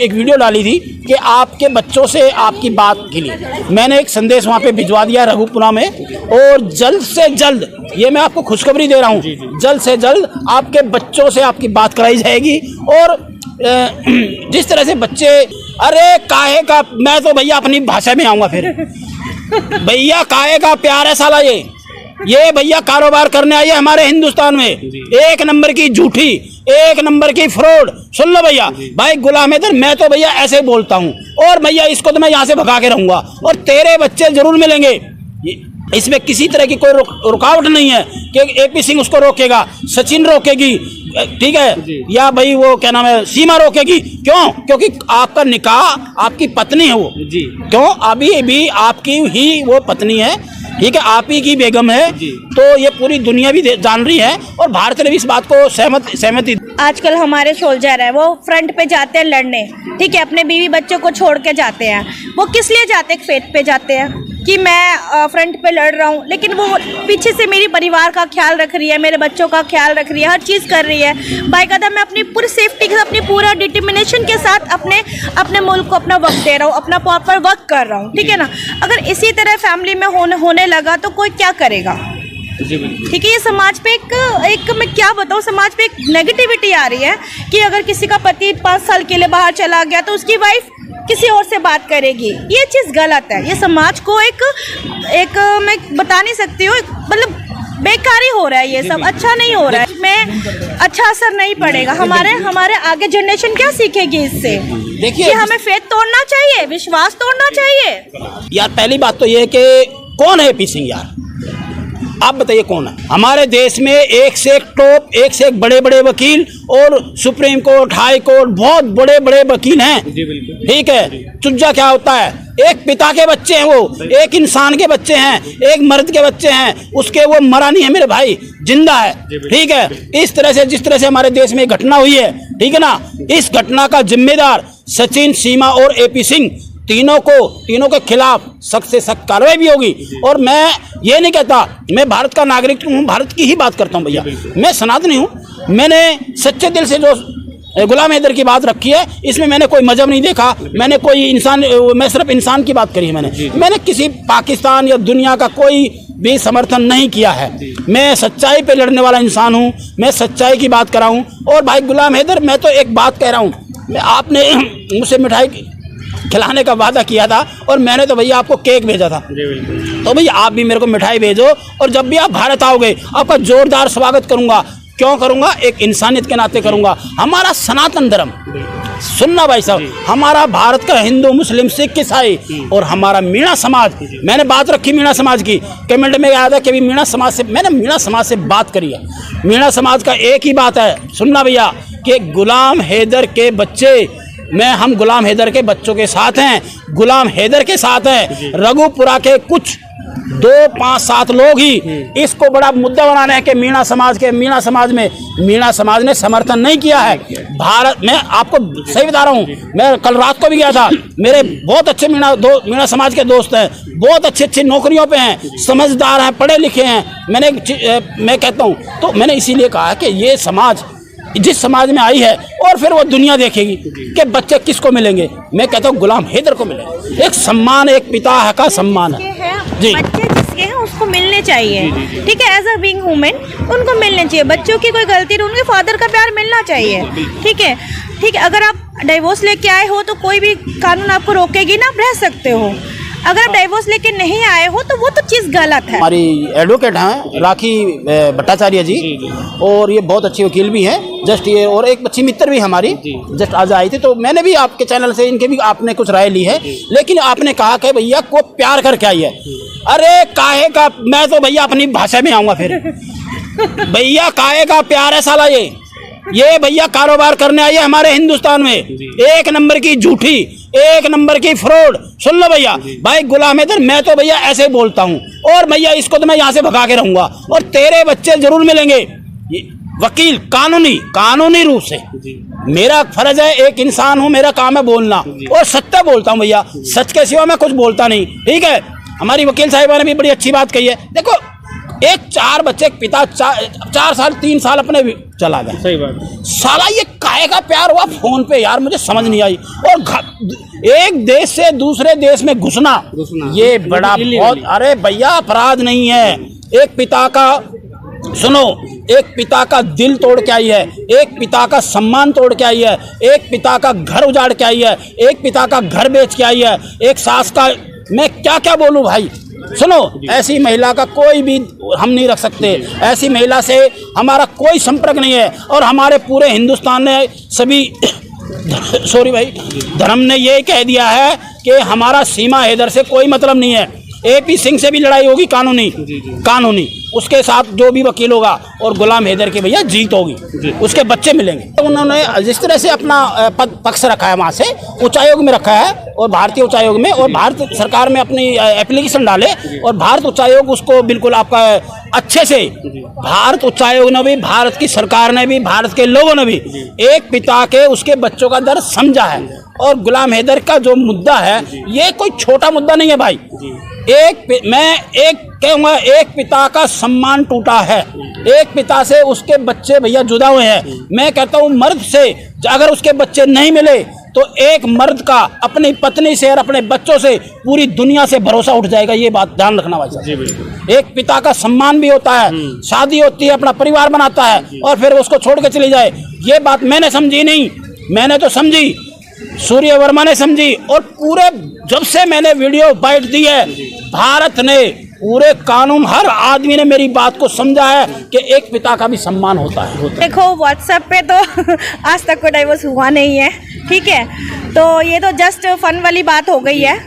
एक वीडियो डाली थी कि आपके बच्चों से आपकी बात के लिए मैंने एक संदेश वहाँ पे भिजवा दिया रघुपुरा में, और जल्द से जल्द, ये मैं आपको खुशखबरी दे रहा हूँ, जल्द से जल्द आपके बच्चों से आपकी बात कराई जाएगी। और जिस तरह से बच्चे, अरे काहे का, मैं तो भैया अपनी भाषा में आऊँगा फिर, भैया काहे का प्यार है साला, ये भैया कारोबार करने आई है हमारे हिंदुस्तान में, एक नंबर की झूठी, एक नंबर की फ्रॉड। सुन लो भैया, भाई गुलाम हैदर, मैं तो भैया ऐसे बोलता हूँ, और भैया इसको तो मैं यहाँ से भगा के रहूंगा, और तेरे बच्चे जरूर मिलेंगे, इसमें किसी तरह की कोई रुकावट नहीं है कि एपी सिंह उसको रोकेगा, सचिन रोकेगी, ठीक है, या भाई वो क्या नाम है, सीमा रोकेगी। क्यों? क्योंकि आपका निकाह आपकी पत्नी है वो, क्यों, अभी भी आपकी ही वो पत्नी है, ठीक है, आप ही की बेगम है, तो ये पूरी दुनिया भी जान रही है, और भारत ने भी इस बात को सहमति। आजकल हमारे सोल्जर है, वो फ्रंट पे जाते हैं लड़ने, ठीक है, अपने बीवी बच्चों को छोड़ के जाते हैं। वो किस लिए जाते हैं? फेथ पे जाते हैं कि मैं फ्रंट पे लड़ रहा हूँ, लेकिन वो पीछे से मेरी परिवार का ख्याल रख रही है, मेरे बच्चों का ख्याल रख रही है, हर चीज़ कर रही है। बाकायदा मैं अपनी पूरी सेफ्टी के साथ, अपनी पूरा डिटर्मिनेशन के साथ अपने मुल्क को अपना वक्त दे रहा हूँ, अपना प्रॉपर वर्क कर रहा हूँ, ठीक है ना। अगर इसी तरह फैमिली में होने लगा तो कोई क्या करेगा? ठीक है, ये समाज पे एक मैं क्या बताऊँ, समाज पे एक नेगेटिविटी आ रही है कि अगर किसी का पति 5 साल के लिए बाहर चला गया तो उसकी वाइफ किसी और से बात करेगी। ये चीज़ गलत है, ये समाज को एक मैं बता नहीं सकती हूँ, मतलब बेकारी हो रहा है, ये सब अच्छा नहीं हो रहा है, इसमें अच्छा असर नहीं पड़ेगा। हमारे आगे जनरेशन क्या सीखेगी इससे? देखिए कि हमें फेथ तोड़ना चाहिए, विश्वास तोड़ना चाहिए। यार पहली बात तो ये है कि कौन है एपी सिंह यार, आप बताइए कौन है? हमारे देश में एक से एक टॉप, एक से एक बड़े बड़े वकील, और सुप्रीम कोर्ट, हाई कोर्ट, बहुत बड़े बड़े वकील हैं, ठीक है। चुज्जा क्या होता है? एक पिता के बच्चे हैं वो, एक इंसान के बच्चे हैं, एक मर्द के बच्चे हैं, उसके वो मरा नहीं है मेरे भाई, जिंदा है, ठीक है। इस तरह से, जिस तरह से हमारे देश में घटना हुई है, ठीक है ना, इस घटना का जिम्मेदार सचिन, सीमा और एपी सिंह, तीनों के खिलाफ सख्त से सख्त कार्रवाई भी होगी। और मैं ये नहीं कहता, मैं भारत का नागरिक हूँ, भारत की ही बात करता हूँ भैया, मैं सनातनी हूँ, मैंने सच्चे दिल से जो गुलाम हैदर की बात रखी है, इसमें मैंने कोई मजहब नहीं देखा, मैंने कोई इंसान, मैं सिर्फ इंसान की बात करी है, मैंने किसी पाकिस्तान या दुनिया का कोई भी समर्थन नहीं किया है। मैं सच्चाई पे लड़ने वाला इंसान हूँ, मैं सच्चाई की बात कर रहा हूँ। और भाई गुलाम हैदर, मैं तो एक बात कह रहा हूँ, आपने मुझसे मिठाई खिलाने का वादा किया था, और मैंने तो भैया आपको केक भेजा था, तो भैया आप भी मेरे को मिठाई भेजो, और जब भी आप भारत आओगे आपका जोरदार स्वागत करूंगा। क्यों करूंगा? एक इंसानियत के नाते करूंगा। हमारा सनातन धर्म, सुनना भाई साहब, हमारा भारत का हिंदू, मुस्लिम, सिख, ईसाई, और हमारा मीणा समाज, मैंने बात रखी मीणा समाज की, कमेंट में आया था कि भी मीणा समाज से, मैंने मीणा समाज से बात करी है। मीणा समाज का एक ही बात है, सुनना भैया, कि गुलाम हैदर के बच्चे, हम गुलाम हैदर के बच्चों के साथ हैं, गुलाम हैदर के साथ हैं। रघुपुरा के कुछ 2-5-7 लोग ही इसको बड़ा मुद्दा बना रहे हैं कि मीणा समाज ने समर्थन नहीं किया है। भारत, मैं आपको सही बता रहा हूँ, मैं कल रात को भी गया था, मेरे बहुत अच्छे मीणा समाज के दोस्त हैं, बहुत अच्छी नौकरियों पे हैं, समझदार हैं, पढ़े लिखे हैं। मैं कहता हूँ, तो मैंने इसीलिए कहा कि ये समाज जिस समाज में आई है, और फिर वो दुनिया देखेगी कि बच्चे किसको मिलेंगे। मैं कहता हूँ गुलाम हैदर को मिलेंगे, एक सम्मान, एक पिता का सम्मान है जी। बच्चे जिसके हैं उसको मिलने चाहिए, ठीक है, एज अ बीइंग वुमेन उनको मिलने चाहिए। बच्चों की कोई गलती नहीं, उनके फादर का प्यार मिलना चाहिए, ठीक है। अगर आप डिवोर्स लेके आए हो तो कोई भी कानून आपको रोकेगी ना, आप रह सकते हो। अगर आप डिवोर्स लेके नहीं आए हो तो वो तो चीज़ गलत है। हमारी एडवोकेट हैं राखी भट्टाचार्य जी, और ये बहुत अच्छी वकील भी हैं, जस्ट ये, और एक अच्छी मित्र भी हमारी जस्ट आज आई थी, तो मैंने भी आपके चैनल से इनके भी आपने कुछ राय ली है, लेकिन आपने कहा कि भैया को प्यार करके आई है। अरे काहे का, मैं तो भैया अपनी भाषा में आऊँगा फिर, भैया काहे का प्यार है साला, ये भैया कारोबार करने आई है हमारे हिंदुस्तान में, एक नंबर की झूठी, एक नंबर की फ्रॉड। सुन लो भैया, भाई गुलाम हैदर, मैं तो भैया ऐसे बोलता हूँ, और भैया इसको तो मैं यहाँ से भगा के रहूंगा, और तेरे बच्चे जरूर मिलेंगे। वकील, कानूनी रूप से मेरा फर्ज है, एक इंसान हूँ, मेरा काम है बोलना, और सत्य बोलता हूँ भैया, सच के सिवा मैं कुछ बोलता नहीं, ठीक है। हमारी वकील साहिबा ने भी बड़ी अच्छी बात कही है। देखो एक 4 बच्चे एक पिता 4 साल 3 साल अपने चला गया। सही बात। साला ये काहे का प्यार हुआ फोन पे यार, मुझे समझ नहीं आई। और एक देश से दूसरे देश में घुसना ये बड़ा बहुत, अरे भैया अपराध नहीं है। एक पिता का सुनो, एक पिता का दिल तोड़ के आई है, एक पिता का सम्मान तोड़ के आई है, एक पिता का घर उजाड़ के आई है, एक पिता का घर बेच के आई है, एक सास का, मैं क्या क्या बोलूं भाई। सुनो, ऐसी महिला का कोई भी हम नहीं रख सकते, ऐसी महिला से हमारा कोई संपर्क नहीं है। और हमारे पूरे हिंदुस्तान ने सभी सॉरी भाई, धर्म ने ये कह दिया है कि हमारा सीमा हैदर से कोई मतलब नहीं है। AP सिंह से भी लड़ाई होगी कानूनी, उसके साथ जो भी वकील होगा, और गुलाम हैदर की भैया जीत होगी, उसके बच्चे मिलेंगे। तो उन्होंने जिस तरह से अपना पक्ष रखा है, वहाँ से उच्चायोग में रखा है, और भारतीय उच्चायोग में, और भारत सरकार में अपनी एप्लीकेशन डाले, और भारत उच्चायोग उसको बिल्कुल आपका अच्छे से, भारत उच्चायोग ने भी, भारत की सरकार ने भी, भारत के लोगों ने भी एक पिता के उसके बच्चों का दर्द समझा है। और गुलाम हैदर का जो मुद्दा है, ये कोई छोटा मुद्दा नहीं है भाई। मैं कहूँगा, एक पिता का सम्मान टूटा है, एक पिता से उसके बच्चे भैया जुदा हुए हैं। मैं कहता हूँ मर्द से अगर उसके बच्चे नहीं मिले तो एक मर्द का अपनी पत्नी से और अपने बच्चों से पूरी दुनिया से भरोसा उठ जाएगा। ये बात ध्यान रखना भाई साहब। एक पिता का सम्मान भी होता है, शादी होती है, अपना परिवार बनाता है, और फिर उसको छोड़ के चली जाए। ये बात मैंने समझी नहीं, मैंने तो समझी, सूर्य वर्मा ने समझी। और पूरे जब से मैंने वीडियो बाइट दी है, भारत ने, पूरे कानून, हर आदमी ने मेरी बात को समझा है कि एक पिता का भी सम्मान होता है। देखो व्हाट्सएप पे तो आज तक कोई डाइवोर्स हुआ नहीं है, ठीक है, तो ये तो जस्ट फन वाली बात हो गई है।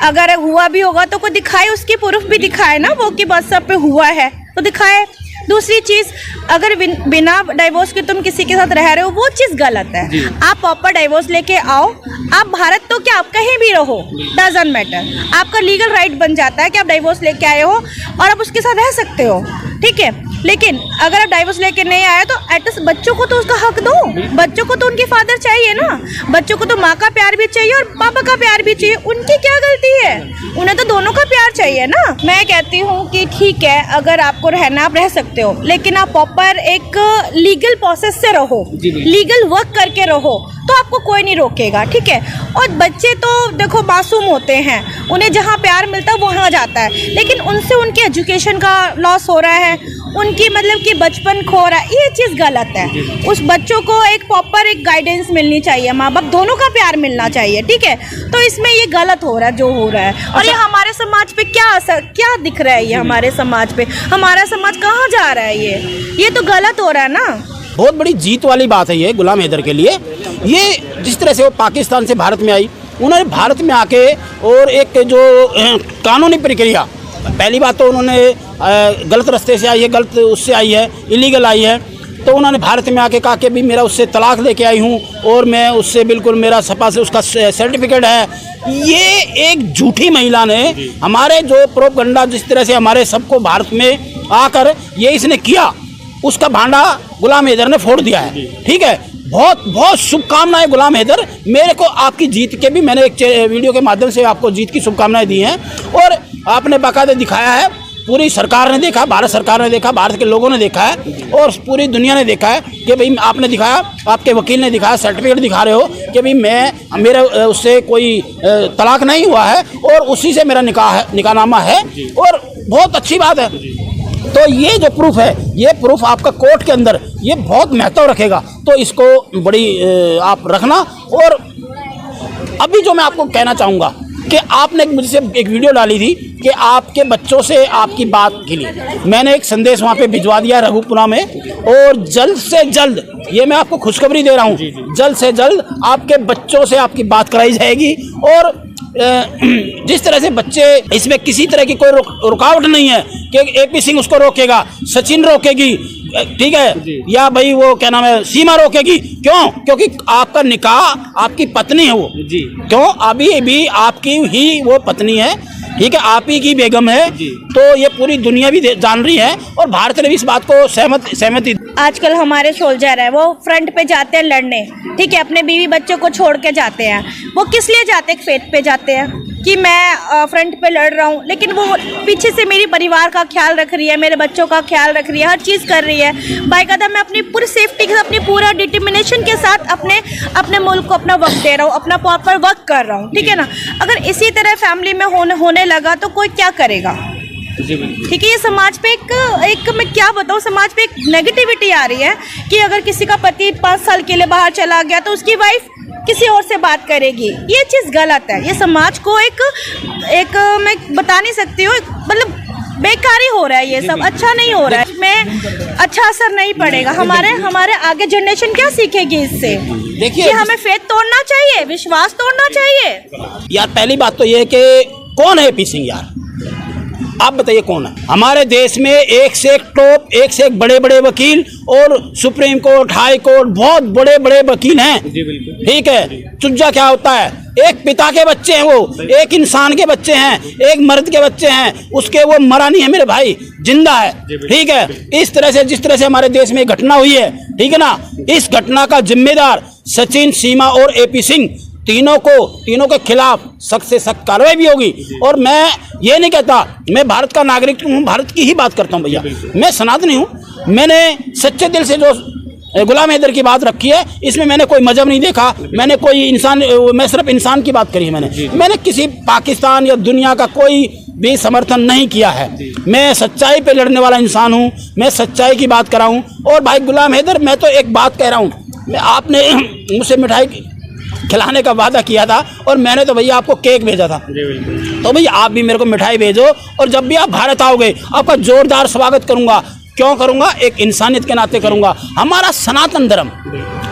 अगर हुआ भी होगा तो कोई दिखाए, उसकी प्रूफ भी दिखाए ना वो, कि व्हाट्सएप पे हुआ है तो दिखाए। दूसरी चीज़, अगर बिना डाइवोर्स के तुम किसी के साथ रह रहे हो, वो चीज़ गलत है। आप प्रॉपर डाइवोर्स लेके आओ, आप भारत तो क्या, आप कहीं भी रहो, डजंट मैटर, आपका लीगल राइट बन जाता है कि आप डाइवोर्स लेके आए हो और आप उसके साथ रह सकते हो, ठीक है। लेकिन अगर आप डाइवोर्स लेके नहीं आए तो एटलीस्ट बच्चों को तो उसका हक दो, बच्चों को तो उनके फादर चाहिए ना, बच्चों को तो माँ का प्यार भी चाहिए और पापा का प्यार भी चाहिए। उनकी क्या गलती है, उन्हें तो दोनों का प्यार चाहिए ना। मैं कहती हूँ कि ठीक है, अगर आपको रहना, आप रह सकते हो, लेकिन आप प्रॉपर एक लीगल प्रोसेस से रहो, लीगल वर्क करके रहो, तो आपको कोई नहीं रोकेगा, ठीक है। और बच्चे तो देखो मासूम होते हैं, उन्हें जहाँ प्यार मिलता है वहाँ जाता है, लेकिन उनसे उनके एजुकेशन का लॉस हो रहा है, उनकी मतलब कि बचपन खो रहा है, ये चीज़ गलत है। उस बच्चों को एक प्रॉपर एक गाइडेंस मिलनी चाहिए, माँ बाप दोनों का प्यार मिलना चाहिए, ठीक है। तो इसमें ये गलत हो रहा है जो हो रहा है। और ये हमारे समाज पे क्या असर, क्या दिख रहा है, ये हमारे समाज पे, हमारा समाज कहाँ जा रहा है, ये तो गलत हो रहा है ना। बहुत बड़ी जीत वाली बात है ये गुलाम हैदर के लिए। ये जिस तरह से वो पाकिस्तान से भारत में आई, उन्होंने भारत में आके और एक जो कानूनी प्रक्रिया, पहली बात तो उन्होंने गलत रास्ते से आई है, गलत उससे आई है, इलीगल आई है, तो उन्होंने भारत में आके कहा कि भी मेरा उससे तलाक लेके आई हूँ और मैं उससे बिल्कुल, मेरा सपा से उसका सर्टिफिकेट है। ये एक झूठी महिला ने हमारे जो प्रोपगंडा जिस तरह से हमारे सबको भारत में आकर ये इसने किया, उसका भांडा गुलाम हैदर ने फोड़ दिया है, ठीक है। बहुत बहुत शुभकामनाएं गुलाम हैदर, मेरे को आपकी जीत के भी मैंने एक वीडियो के माध्यम से आपको जीत की शुभकामनाएं दी हैं, और आपने बाकायदा दिखाया है, पूरी सरकार ने देखा, भारत सरकार ने देखा, भारत के लोगों ने देखा है, और पूरी दुनिया ने देखा है कि भाई आपने दिखाया, आपके वकील ने दिखाया, सर्टिफिकेट दिखा रहे हो कि भाई मेरा उससे कोई तलाक नहीं हुआ है और उसी से मेरा निकाहनामा है, और बहुत अच्छी बात है। तो ये जो प्रूफ है, ये प्रूफ आपका कोर्ट के अंदर ये बहुत महत्व रखेगा, तो इसको बड़ी आप रखना। और अभी जो मैं आपको कहना चाहूँगा कि आपने मुझसे एक वीडियो डाली थी कि आपके बच्चों से आपकी बात के लिए मैंने एक संदेश वहाँ पे भिजवा दिया रघुपुरा में, और जल्द से जल्द, ये मैं आपको खुशखबरी दे रहा हूँ, जल्द से जल्द आपके बच्चों से आपकी बात कराई जाएगी। और जिस तरह से बच्चे, इसमें किसी तरह की कोई रुकावट नहीं है कि AP सिंह उसको रोकेगा, सचिन रोकेगी, ठीक है, या भाई वो क्या नाम है, सीमा रोकेगी। क्यों? क्योंकि आपका निकाह आपकी पत्नी है वो, क्यों, अभी भी आपकी ही वो पत्नी है, ठीक है, आप ही की बेगम है, तो ये पूरी दुनिया भी जान रही है, और भारत ने भी इस बात को सहमति। आजकल हमारे सोल्जर है, वो फ्रंट पे जाते हैं लड़ने, ठीक है, अपने बीवी बच्चों को छोड़ के जाते हैं, वो किस लिए जाते हैं, फेथ पे जाते हैं, कि मैं फ्रंट पे लड़ रहा हूँ, लेकिन वो पीछे से मेरी परिवार का ख्याल रख रही है, मेरे बच्चों का ख्याल रख रही है, हर चीज़ कर रही है। बाकायदा मैं अपनी पूरी सेफ्टी के साथ, अपनी पूरा डिटर्मिनेशन के साथ अपने मुल्क को अपना वक्त दे रहा हूँ, अपना प्रॉपर वर्क कर रहा हूँ, ठीक है ना। अगर इसी तरह फैमिली में होने लगा तो कोई क्या करेगा, ठीक है। ये समाज पे एक मैं क्या बताऊँ, समाज पे एक नेगेटिविटी आ रही है कि अगर किसी का पति 5 साल के लिए बाहर चला गया तो उसकी वाइफ किसी और से बात करेगी। ये चीज़ गलत है। ये समाज को एक मैं बता नहीं सकती हूँ, मतलब बेकारी हो रहा है, ये सब अच्छा नहीं हो रहा है, इसमें अच्छा असर नहीं पड़ेगा। हमारे आगे जनरेशन क्या सीखेगी इससे? देखिए कि हमें फेथ तोड़ना चाहिए, विश्वास तोड़ना चाहिए। यार पहली बात तो ये कि कौन है पी सिंह यार, आप बताइए कौन है। हमारे देश में एक से एक टॉप, एक से एक बड़े बड़े वकील और सुप्रीम कोर्ट, हाई कोर्ट, बहुत बड़े बड़े वकील हैं, ठीक है। चुज्जा क्या होता है, एक पिता के बच्चे हैं, वो एक इंसान के बच्चे हैं, एक मर्द के बच्चे हैं, उसके वो मरा नहीं है मेरे भाई, जिंदा है, ठीक है। इस तरह से जिस तरह से हमारे देश में घटना हुई है, ठीक है ना, इस घटना का जिम्मेदार सचिन, सीमा और एपी सिंह, तीनों के खिलाफ सख्त से सख्त कार्रवाई भी होगी। और मैं ये नहीं कहता, मैं भारत का नागरिक हूँ, भारत की ही बात करता हूँ भैया, मैं सनातनी हूँ। मैंने सच्चे दिल से जो गुलाम हैदर की बात रखी है, इसमें मैंने कोई मजहब नहीं देखा, मैंने कोई इंसान, मैं सिर्फ इंसान की बात करी है। मैंने किसी पाकिस्तान या दुनिया का कोई भी समर्थन नहीं किया है। मैं सच्चाई पे लड़ने वाला इंसान हूँ, मैं सच्चाई की बात कर रहा हूँ। और भाई गुलाम हैदर, मैं तो एक बात कह रहा हूँ, आपने मुझसे मिठाई खिलाने का वादा किया था और मैंने तो भैया आपको केक भेजा था, तो भैया आप भी मेरे को मिठाई भेजो। और जब भी आप भारत आओगे आपका जोरदार स्वागत करूंगा। क्यों करूंगा? एक इंसानियत के नाते करूंगा। हमारा सनातन धर्म,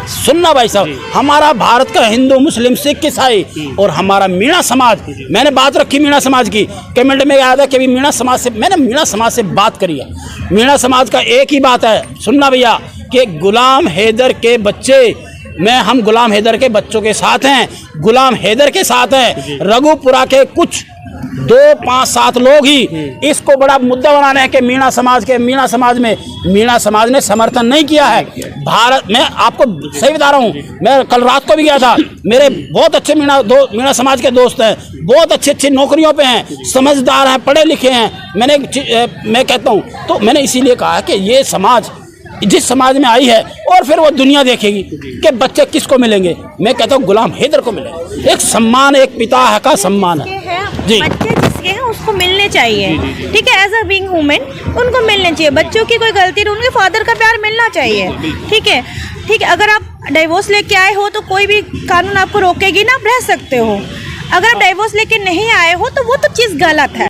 सुनना भाई साहब, हमारा भारत का हिंदू, मुस्लिम, सिख, ईसाई और हमारा मीणा समाज, मैंने बात रखी मीणा समाज की, कमेंट में याद है कि अभी मीणा समाज से, मैंने मीणा समाज से बात करी है। मीणा समाज का एक ही बात है, सुनना भैया, कि गुलाम हैदर के बच्चे, हम गुलाम हैदर के बच्चों के साथ हैं, गुलाम हैदर के साथ हैं। रघुपुरा के कुछ 2, 5, 7 लोग ही इसको बड़ा मुद्दा बना रहे हैं कि मीणा समाज ने समर्थन नहीं किया है। भारत में आपको सही बता रहा हूँ, मैं कल रात को भी गया था, मेरे बहुत अच्छे मीणा समाज के दोस्त हैं, बहुत अच्छी नौकरियों पे हैं, समझदार हैं, पढ़े लिखे हैं। मैं कहता हूँ, तो मैंने इसीलिए कहा कि ये समाज जिस समाज में आई है, और फिर वो दुनिया देखेगी कि बच्चे किसको मिलेंगे। मैं कहता हूँ गुलाम हैदर को मिले एक सम्मान, एक पिता का सम्मान है जी। बच्चे जिसके हैं उसको मिलने चाहिए, ठीक है। एज अ बीइंग वुमेन उनको मिलने चाहिए। बच्चों की कोई गलती नहीं, उनके फादर का प्यार मिलना चाहिए, ठीक है, ठीक है। अगर आप डिवोर्स लेके आए हो तो कोई भी कानून आपको रोकेगी ना, आप रह सकते हो। अगर आप डिवोर्स लेके नहीं आए हो तो वो तो चीज़ गलत है।